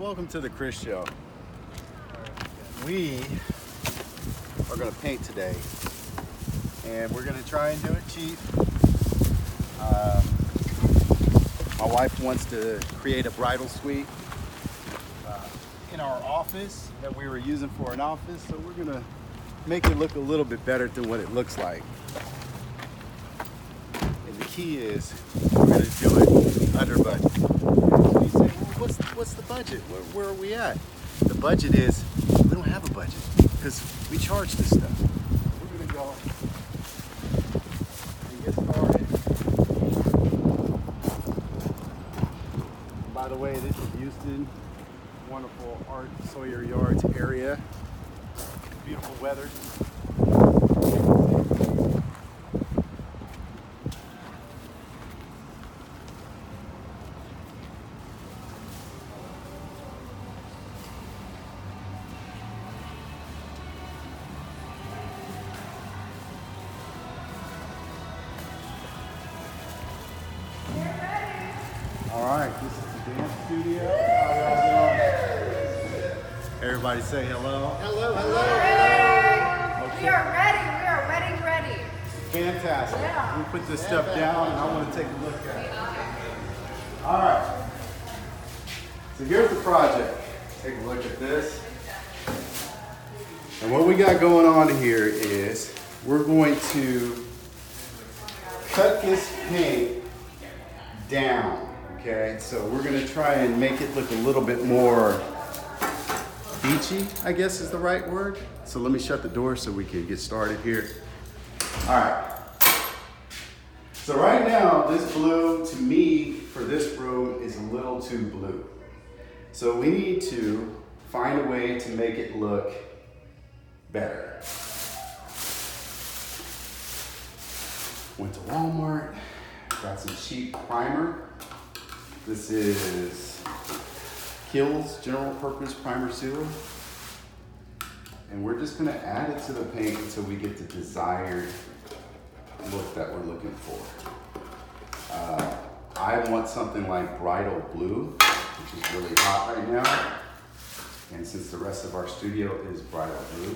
Welcome to the Chris Show. We are going to paint today, and we're going to try and do it cheap. My wife wants to create a bridal suite in our office that we were using for an office, so we're going to make it look a little bit better than what it looks like. And the key is we're going to do it under budget. So you say, well, what's the budget? Where are we at? The budget is, we don't have a budget because we charge this stuff. We're going to go and get started. By the way, this is Houston, wonderful Art Sawyer Yards area. Beautiful weather. All right, this is the dance studio. How y'all doing? Everybody say hello. Hello, hello. Okay. We are ready. We are ready. Fantastic. Yeah. We put this stuff down and I want to take a look at it. All right. So here's the project. Take a look at this. And what we got going on here is we're going to cut this paint down. Okay, so we're gonna try and make it look a little bit more beachy, I guess is the right word. So let me shut the door so we can get started here. All right. So right now, this blue to me for this room is a little too blue. So we need to find a way to make it look better. Went to Walmart, got some Chic primer. This is Kiehl's General Purpose Primer Sealer. And we're just gonna add it to the paint until we get the desired look that we're looking for. I want something like bridal blue, which is really hot right now. And since the rest of our studio is bridal blue,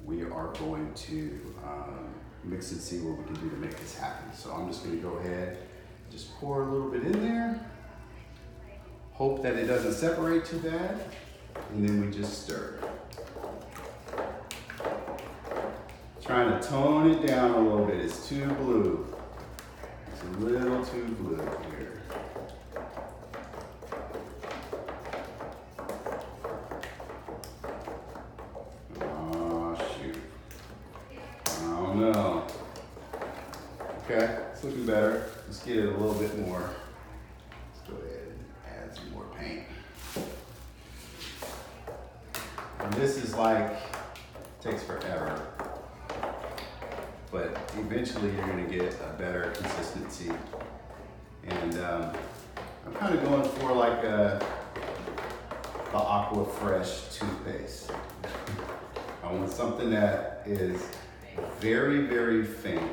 we are going to mix and see what we can do to make this happen. So I'm just gonna go ahead, just pour a little bit in there. Hope that it doesn't separate too bad. And then we just stir. Trying to tone it down a little bit. It's too blue. It's a little too blue here. Oh, shoot. I don't know. Okay, it's looking better. Let's get it a little bit more. Let's go ahead and add some more paint. And this is like, takes forever. But eventually you're gonna get a better consistency. And I'm kind of going for like the Aqua Fresh toothpaste. I want something that is very, very faint,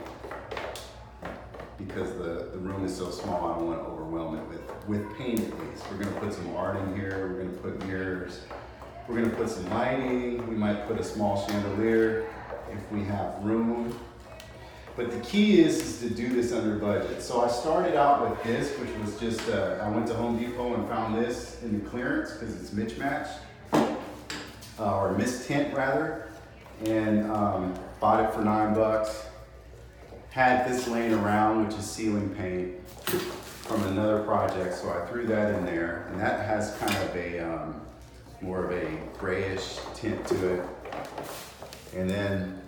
because the room is so small, I don't want to overwhelm it with paint at least. We're gonna put some art in here, we're gonna put mirrors, we're gonna put some lighting, we might put a small chandelier if we have room. But the key is to do this under budget. So I started out with this, which was just, I went to Home Depot and found this in the clearance because it's mismatched, or mistint rather, and bought it for $9. Had this laying around, which is ceiling paint from another project, so I threw that in there, and that has kind of a more of a grayish tint to it. And then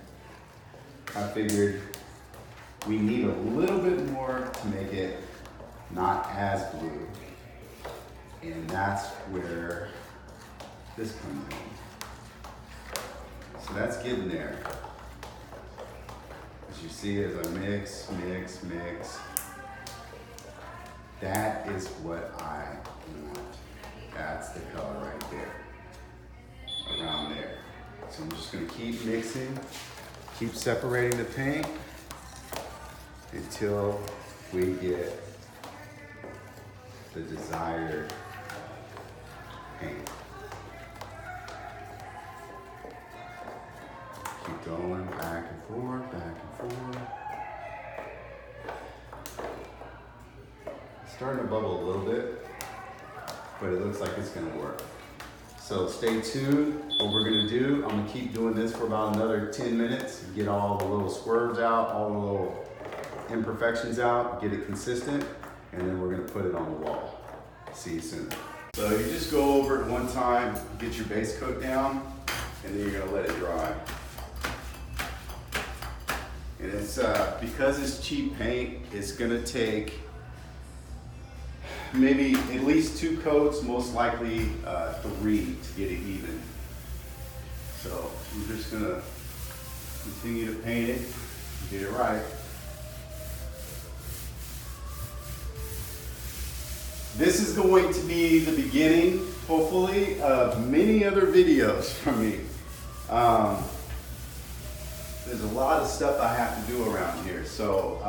I figured we need a little bit more to make it not as blue, and that's where this comes in. So that's getting there. As you see, as I mix, that is what I want. That's the color right there, around there. So I'm just gonna keep mixing, keep separating the paint until we get the desired paint. Keep going back and forth, back and forth. It's starting to bubble a little bit, but it looks like it's gonna work. So stay tuned. What we're gonna do, I'm gonna keep doing this for about another 10 minutes, get all the little swerves out, all the little imperfections out, get it consistent, and then we're gonna put it on the wall. See you soon. So you just go over it one time, get your base coat down, and then you're gonna let it dry. And it's, because it's cheap paint, it's gonna take maybe at least 2 coats, most likely 3 to get it even. So we're just gonna continue to paint it, get it right. This is going to be the beginning, hopefully, of many other videos from me. There's a lot of stuff I have to do around here. So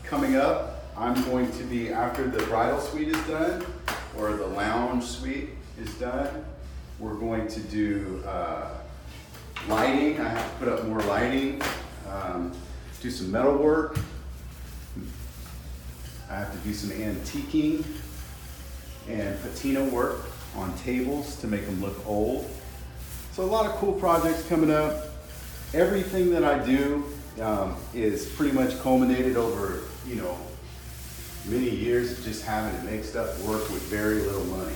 coming up, I'm going to be, after the bridal suite is done, or the lounge suite is done, we're going to do lighting. I have to put up more lighting, do some metal work. I have to do some antiquing and patina work on tables to make them look old. So a lot of cool projects coming up. Everything that I do is pretty much culminated over, you know, many years of just having to make stuff work with very little money.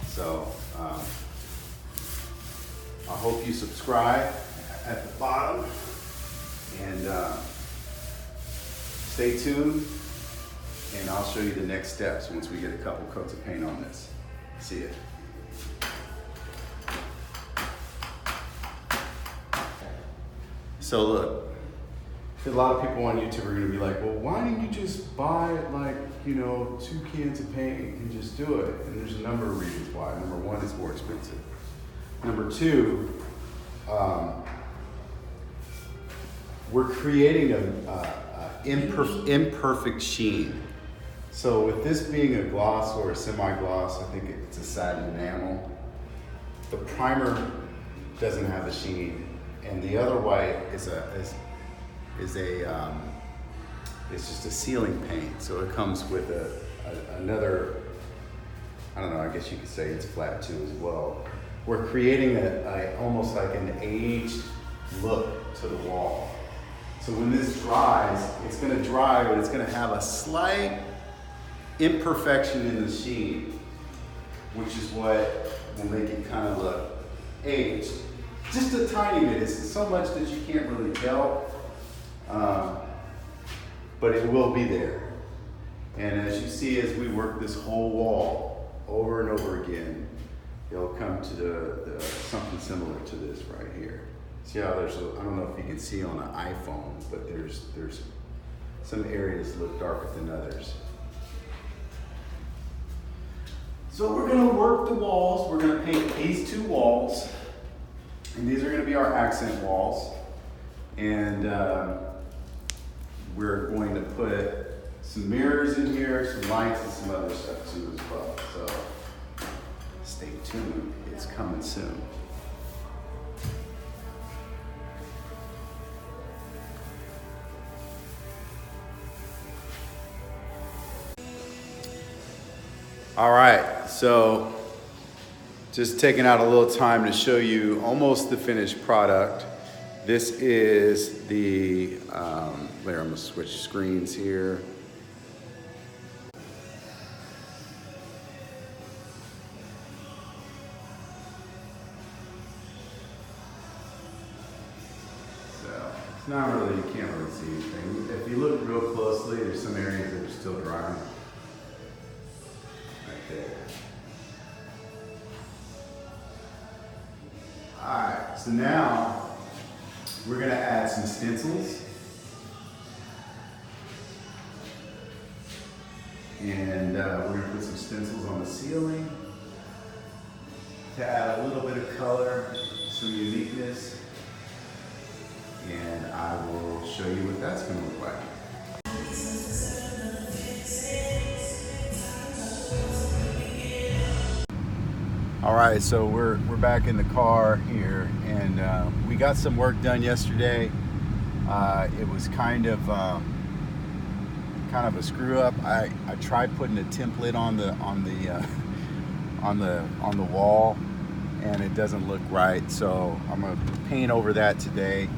So I hope you subscribe at the bottom, and stay tuned, and I'll show you the next steps once we get a couple coats of paint on this. See ya. So look, a lot of people on YouTube are gonna be like, well, why didn't you just buy like, you know, 2 cans of paint and just do it? And there's a number of reasons why. Number 1, it's more expensive. Number 2, we're creating an imperfect sheen. So with this being a gloss or a semi-gloss, I think it's a satin enamel. The primer doesn't have the sheen, and the other white is it's just a sealing paint. So it comes with another, I don't know, I guess you could say it's flat too as well. We're creating almost like an aged look to the wall. So when this dries, it's gonna dry, but it's gonna have a slight imperfection in the sheen, which is what will make it kind of look aged. Just a tiny bit. It's so much that you can't really tell, but it will be there. And as you see, as we work this whole wall over and over again, it'll come to something similar to this right here. See how there's I don't know if you can see on an iPhone, but there's some areas that look darker than others. So we're gonna work the walls. We're gonna paint these 2 walls, and these are gonna be our accent walls. And we're going to put some mirrors in here, some lights, and some other stuff too as well. So stay tuned, it's coming soon. All right, so just taking out a little time to show you almost the finished product. This is the, later I'm gonna switch screens here. So, it's not really, you can't really see anything. If you look real closely, there's some areas that are still drying. There. All right, so now we're gonna add some stencils. And we're gonna put some stencils on the ceiling to add a little bit of color, some uniqueness. And I will show you what that's gonna look like. All right, so we're back in the car here, and we got some work done yesterday. It was kind of a screw up. I tried putting a template on the wall, and it doesn't look right. So I'm gonna paint over that today.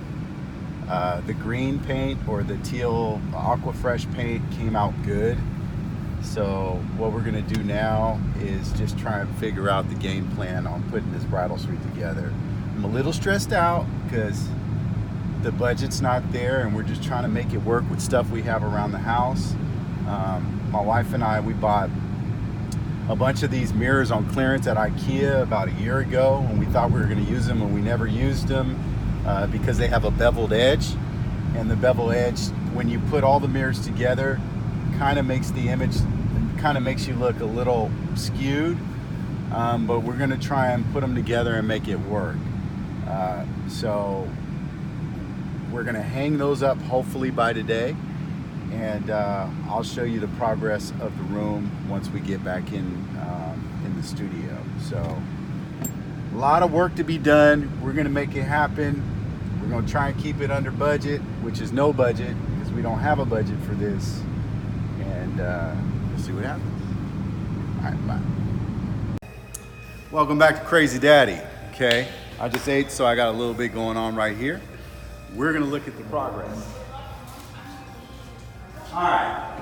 The green paint or the teal aqua fresh paint came out good. So what we're gonna do now is just try and figure out the game plan on putting this bridal suite together. I'm a little stressed out because the budget's not there, and we're just trying to make it work with stuff we have around the house. My wife and I, we bought a bunch of these mirrors on clearance at IKEA about a year ago, and we thought we were gonna use them, and we never used them because they have a beveled edge. And the beveled edge, when you put all the mirrors together, kind of makes the image, kind of makes you look a little skewed, but we're going to try and put them together and make it work. So we're going to hang those up hopefully by today, and I'll show you the progress of the room once we get back in the studio. So a lot of work to be done. We're going to make it happen. We're going to try and keep it under budget, which is no budget because we don't have a budget for this. And we'll see what happens. All right, bye. Welcome back to Crazy Daddy. Okay, I just ate, so I got a little bit going on right here. We're gonna look at the progress. All right.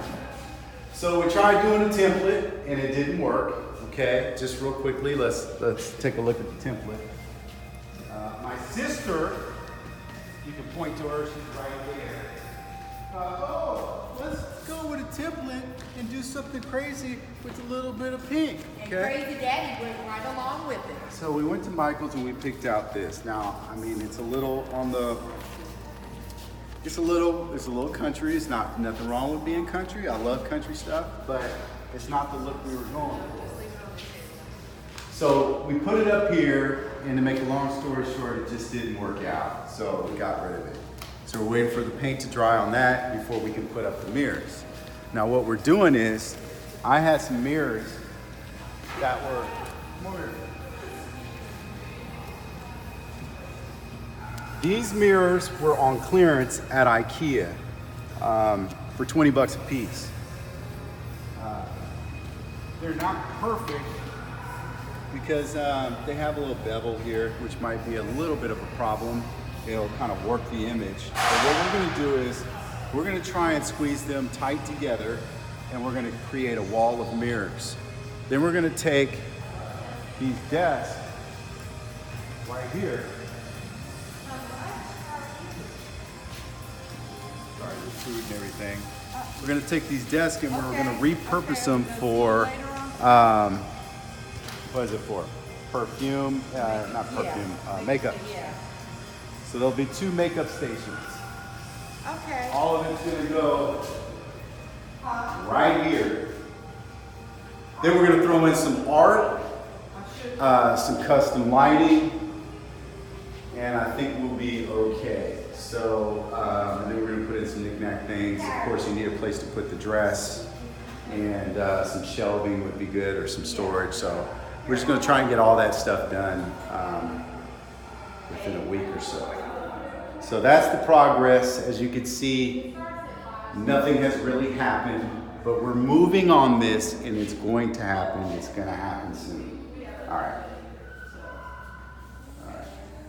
So we tried doing a template, and it didn't work. Okay, just real quickly, let's take a look at the template. My sister, you can point to her. She's right there. Let's go with a template and do something crazy with a little bit of pink. And Crazy Daddy went right along with it. So we went to Michael's and we picked out this. Now, I mean, it's a little country. It's not nothing wrong with being country. I love country stuff, but it's not the look we were going for. So we put it up here, and to make a long story short, it just didn't work out. So we got rid of it. So we're waiting for the paint to dry on that before we can put up the mirrors. Now what we're doing is, I had some mirrors that were, these mirrors were on clearance at IKEA for 20 bucks a piece. They're not perfect because they have a little bevel here, which might be a little bit of a problem. It'll kind of work the image. But what we're gonna do is, we're gonna try and squeeze them tight together, and we're gonna create a wall of mirrors. Then we're gonna take these desks right here. Sorry, the food and everything. We're gonna take these desks and we're gonna repurpose them for, what is it for? Perfume, not perfume, makeup. So there'll be 2 makeup stations. Okay. All of it's gonna go right here. Then we're gonna throw in some art, some custom lighting, and I think we'll be okay. So, and then we're gonna put in some knick-knack things. Of course, you need a place to put the dress, and some shelving would be good, or some storage. So we're just gonna try and get all that stuff done within a week or so. So that's the progress. As you can see, nothing has really happened, but we're moving on this, and it's going to happen. It's gonna happen soon. All right. All right.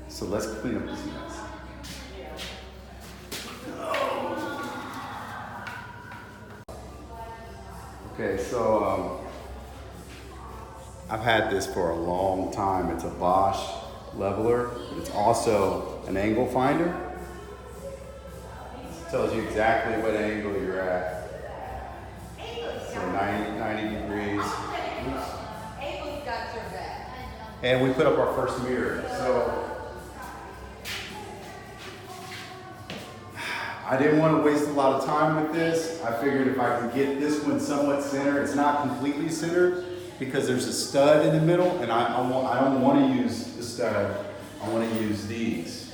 So let's clean up this mess. Okay, so I've had this for a long time. It's a Bosch leveler, but it's also an angle finder. It tells you exactly what angle you're at. So 90 degrees. Oops. And we put up our first mirror. So I didn't want to waste a lot of time with this. I figured if I could get this one somewhat centered, it's not completely centered because there's a stud in the middle, and I don't want to use the stud. I want to use these.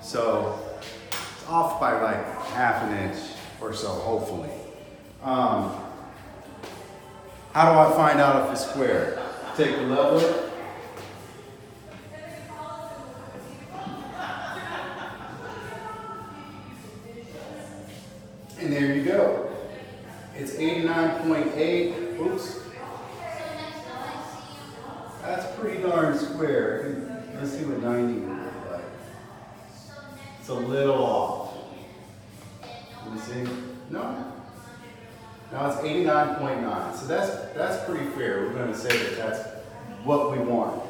So it's off by like ½ inch or so, hopefully. How do I find out if it's square? Take the leveler, And there you go. It's 89.8. Oops. That's pretty darn square. Let's see what 90 would look like. It's a little off. Let me see. No. Now it's 89.9. So that's pretty fair. We're going to say that that's what we want.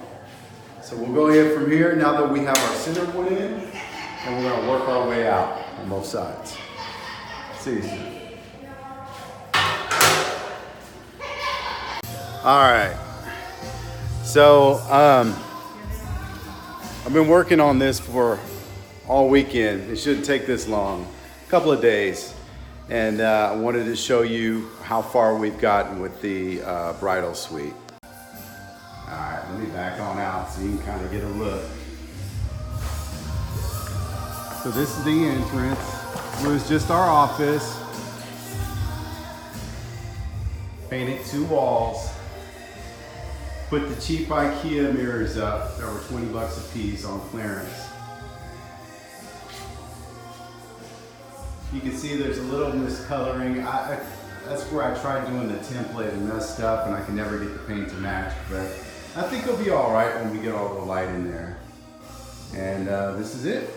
So we'll go ahead from here now that we have our center one in, and we're going to work our way out on both sides. See you soon. All right. So I've been working on this for all weekend. It shouldn't take this long, a couple of days. And I wanted to show you how far we've gotten with the bridal suite. All right, let me back on out so you can kind of get a look. So this is the entrance. It was just our office. Painted 2 walls. Put the cheap IKEA mirrors up that were 20 bucks a piece on clearance. You can see there's a little miscoloring. That's where I tried doing the template and messed up, and I can never get the paint to match, but I think it'll be all right when we get all the light in there. And this is it.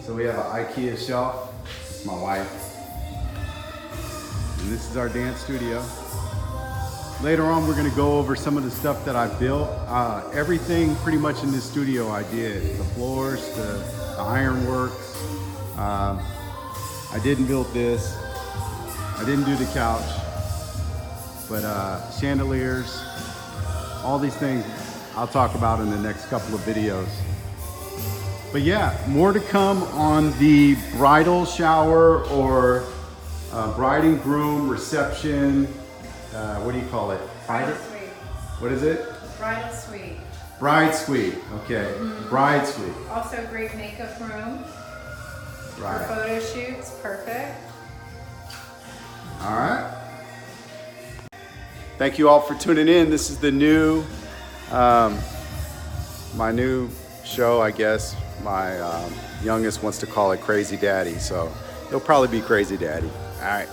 So we have an IKEA shelf. It's my wife. And this is our dance studio. Later on, we're gonna go over some of the stuff that I built. Everything pretty much in this studio I did. The floors, the ironworks. I didn't build this. I didn't do the couch. But chandeliers, all these things I'll talk about in the next couple of videos. But yeah, more to come on the bridal shower or bride and groom reception. What do you call it? Bridal suite. What is it? Bridal suite. Bride suite. Okay. Bride suite. Also a great makeup room. Right. For photo shoots, perfect. All right. Thank you all for tuning in. This is the new, my new show, I guess. My youngest wants to call it Crazy Daddy, so it'll probably be Crazy Daddy. All right.